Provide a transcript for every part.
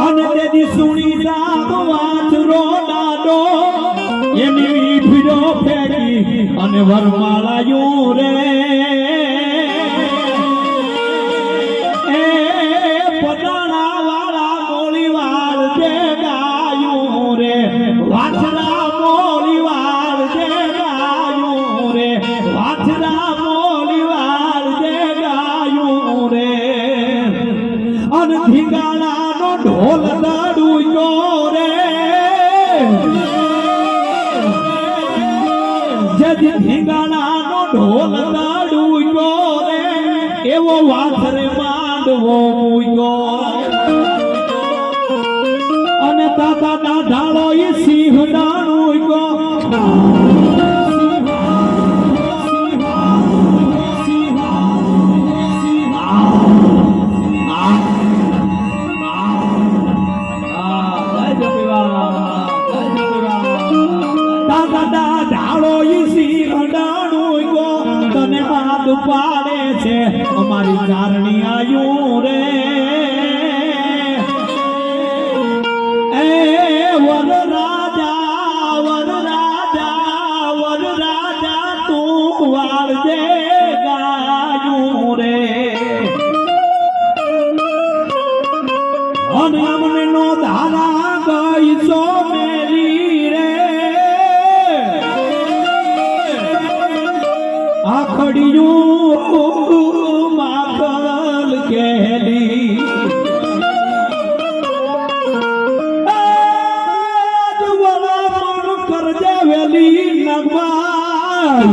અને તેદી સુણી રામ વાછરો દાડો એની ભીડો ફેરી અને વરમાળાયું રે એ પડાણા વાળા મોળીવાળ જે ગાયું રે વાછરા મોળીવાળ જે ગાયું રે વાછરા મોળીવાળ જે ગાયું રે અને ધીંગાણાનો ઢોલ દાડુયો રે જેથી ધીંગાણાનો ઢોલ દાડુયો રે એવો વાછરે માંડવો મૂક્યો અને તાતા દાઢાળો ઈ સિંહ દાણુયો પાડે છે અમારી કારણી આયું રે એ વર રાજા તું વાળજે ગાયું રે અને અમને નો ધારા ગઈ સો મેરી રે આખડિયું માખલ કેલી વળામણ કરજે વેલી નગવાલ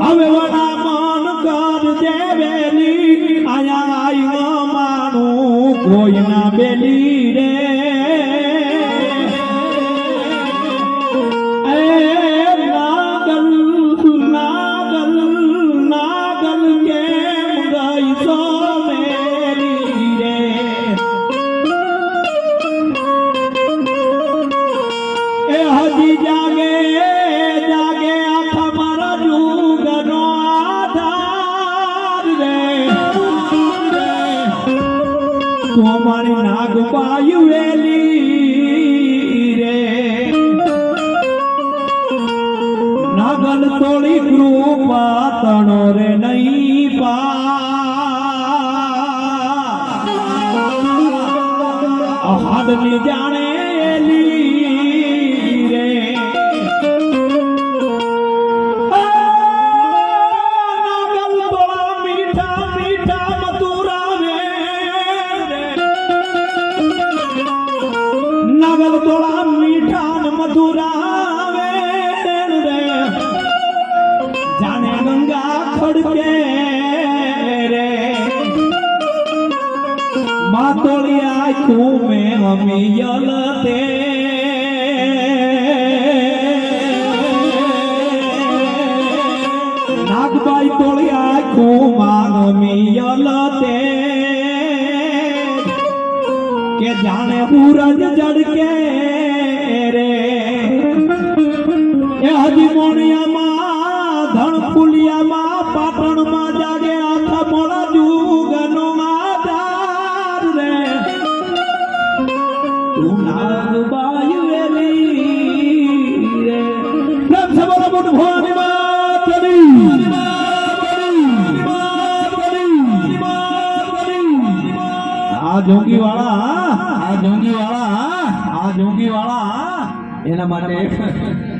હવે વળામણ કરજે વેલી આયા આઈ માનું કોઈ ના બેલી રે અમારી નાગબાઈ વેલી રે નાગલ તોડી કૃપા તણો રે નહીં પા હાડની જાણે એલી રે નાગલ તોડા મીઠા મીઠા મધુરા નાગલ તોડા મીઠા ને મધુરા રે જાણે ગંગા ખડકે રે માતોળિયા તું મેં અમી યલતે નાગબાઈ તોળિયા તું માં અમી યલતે કે જાણે પૂરજ જડકે રે એ હજી મોણિયામાં ધણ ફુલિયામાં પાટણમાં જાગે આખા મોડા જુગનો આધાર રે તું નાગબાઈ વેલી રે પ્રેમ સે બોલો બોલ ભવાની માતની આ જોગી વાળા એના માટે